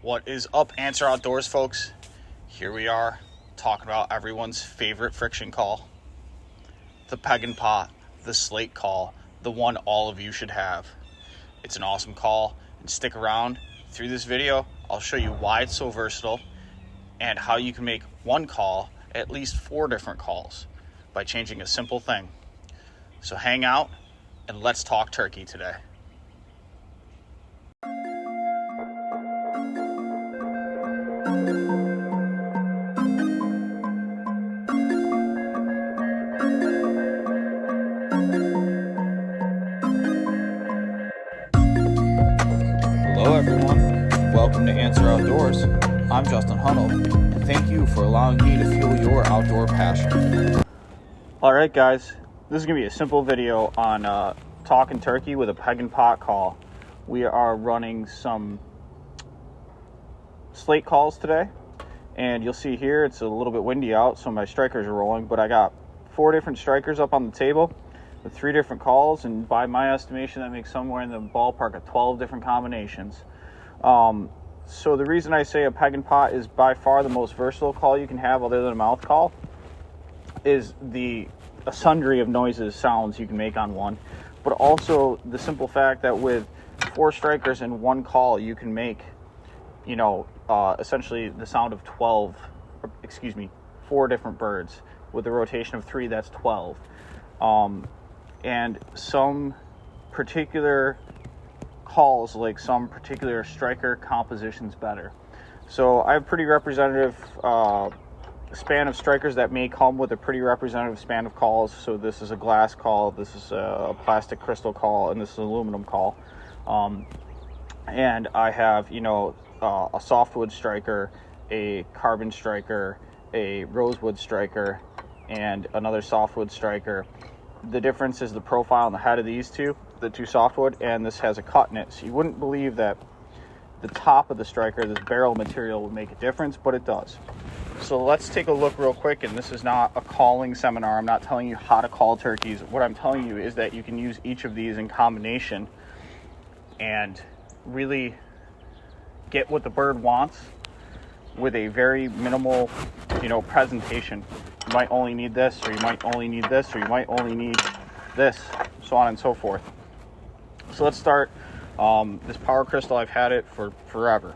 What is up, Answer Outdoors, folks? Here we are talking about everyone's favorite friction call, the peg and pot, the slate call, the one all of you should have. It's an awesome call, and stick around. Through this video, I'll show you why it's so versatile and how you can make one call at least 4 different calls by changing a simple thing. So hang out and let's talk turkey today. Hello everyone, welcome to Answer Outdoors. I'm Justin Hunnell, and thank you for allowing me to fuel your outdoor passion. Alright guys, this is going to be a simple video on talking turkey with a peg and pot call. We are running some slate calls today, and you'll see here it's a little bit windy out, so my strikers are rolling, but I got 4 different strikers up on the table with 3 different calls, and by my estimation that makes somewhere in the ballpark of 12 different combinations. So the reason I say a peg and pot is by far the most versatile call you can have other than a mouth call is a sundry of noises, sounds you can make on one, but also the simple fact that with 4 strikers in one call you can make, essentially the sound of 4 different birds. With a rotation of 3, that's 12. And some particular calls, like some particular striker compositions better. So I have pretty representative span of strikers that may come with a pretty representative span of calls. So this is a glass call, this is a plastic crystal call, and this is an aluminum call. And I have, a softwood striker, a carbon striker, a rosewood striker, and another softwood striker. The difference is the profile on the head of these two, the 2 softwood, and this has a cut in it. So you wouldn't believe that the top of the striker, this barrel material, would make a difference, but it does. So let's take a look real quick, and this is not a calling seminar. I'm not telling you how to call turkeys. What I'm telling you is that you can use each of these in combination and really get what the bird wants with a very minimal, presentation. You might only need this, or you might only need this, or you might only need this, so on and so forth. So let's start. This power crystal, I've had it for forever.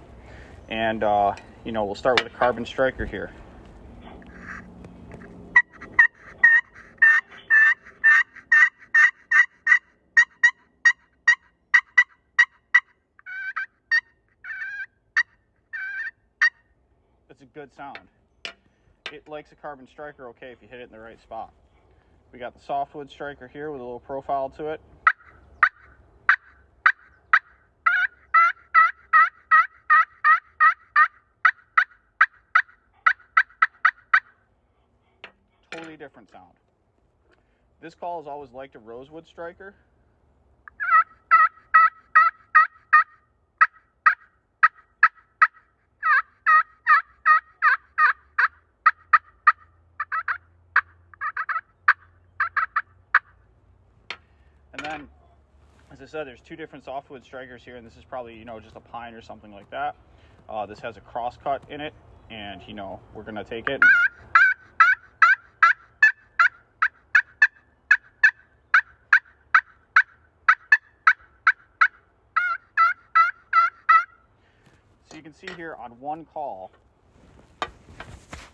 And, we'll start with a carbon striker here. It's a good sound. It likes a carbon striker okay if you hit it in the right spot. We got the softwood striker here with a little profile to it. Totally different sound. This call has always liked a rosewood striker. And then, as I said, there's 2 different softwood strikers here, and this is probably, just a pine or something like that. This has a cross cut in it, and, we're going to take it. So you can see here on one call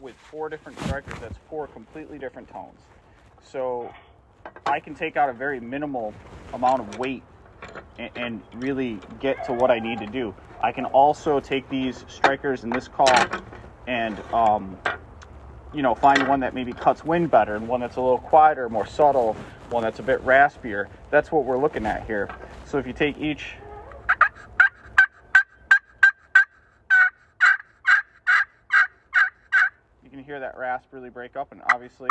with 4 different strikers, that's 4 completely different tones. So I can take out a very minimal amount of weight and really get to what I need to do. I can also take these strikers in this call and, find one that maybe cuts wind better, and one that's a little quieter, more subtle, one that's a bit raspier. That's what we're looking at here. So if you take each, you can hear that rasp really break up, and obviously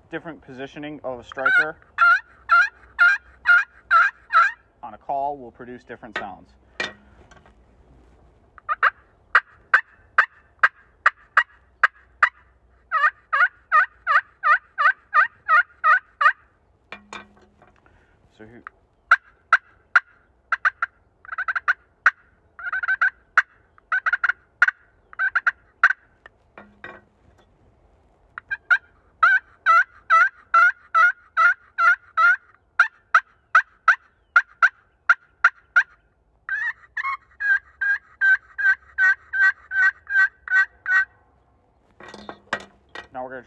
different positioning of a striker on a call will produce different sounds. So here,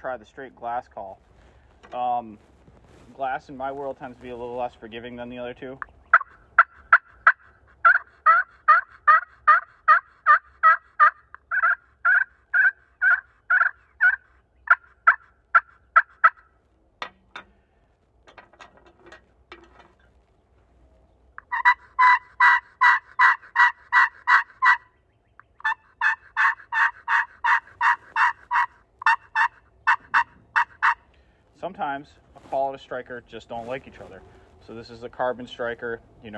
try the straight glass call. Glass in my world tends to be a little less forgiving than the other two. Sometimes a call and a striker just don't like each other. So this is a carbon striker, and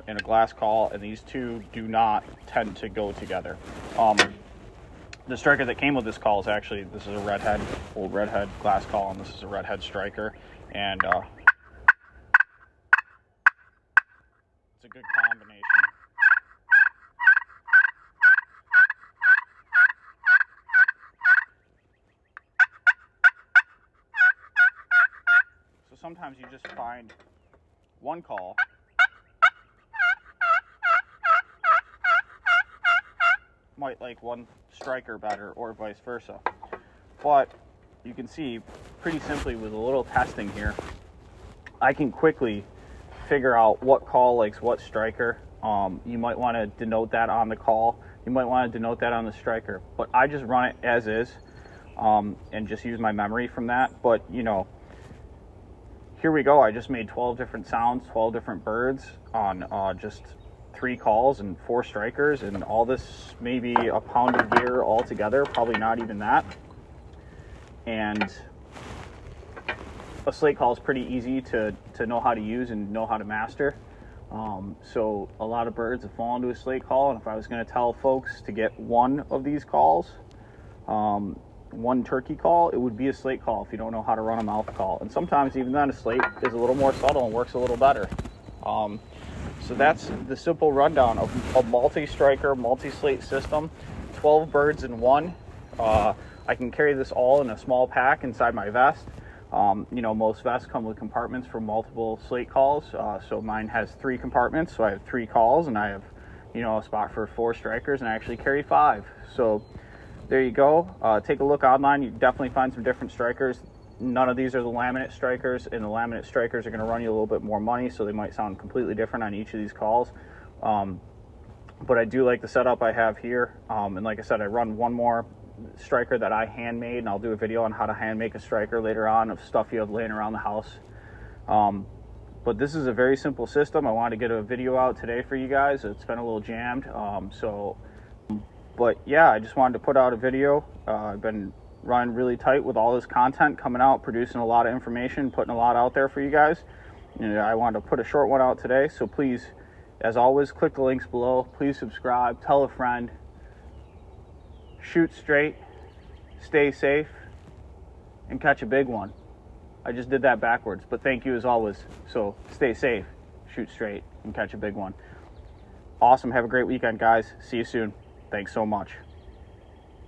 a glass call, and these two do not tend to go together. The striker that came with this call is actually, this is a old redhead glass call, and this is a redhead striker, and it's a good combination. So sometimes you just find one call might like one striker better, or vice versa. But you can see pretty simply with a little testing here, I can quickly figure out what call likes what striker. You might want to denote that on the call. You might want to denote that on the striker. But I just run it as is, and just use my memory from that. But here we go. I just made 12 different sounds, 12 different birds on just 3 calls and 4 strikers, and all this maybe a pound of gear altogether, probably not even that. And a slate call is pretty easy to know how to use and know how to master. So a lot of birds have fallen to a slate call, and if I was going to tell folks to get one of these calls, one turkey call, it would be a slate call if you don't know how to run a mouth call. And sometimes even then a slate is a little more subtle and works a little better. So that's the simple rundown of a multi-striker, multi-slate system. 12 birds in one. I can carry this all in a small pack inside my vest. Most vests come with compartments for multiple slate calls. So mine has 3 compartments. So I have 3 calls, and I have, a spot for 4 strikers, and I actually carry 5. So there you go. Take a look online. You definitely find some different strikers. None of these are the laminate strikers, and the laminate strikers are going to run you a little bit more money, so they might sound completely different on each of these calls. But I do like the setup I have here. And like I said, I run one more striker that I handmade, and I'll do a video on how to hand make a striker later on of stuff you have laying around the house. But this is a very simple system. I wanted to get a video out today for you guys. It's been a little jammed. But yeah, I just wanted to put out a video. I've been running really tight with all this content coming out, producing a lot of information, putting a lot out there for you guys. I wanted to put a short one out today. So please, as always, click the links below. Please subscribe, tell a friend, shoot straight, stay safe, and catch a big one. I just did that backwards, but thank you as always. So stay safe, shoot straight, and catch a big one. Awesome. Have a great weekend, guys. See you soon. Thanks so much.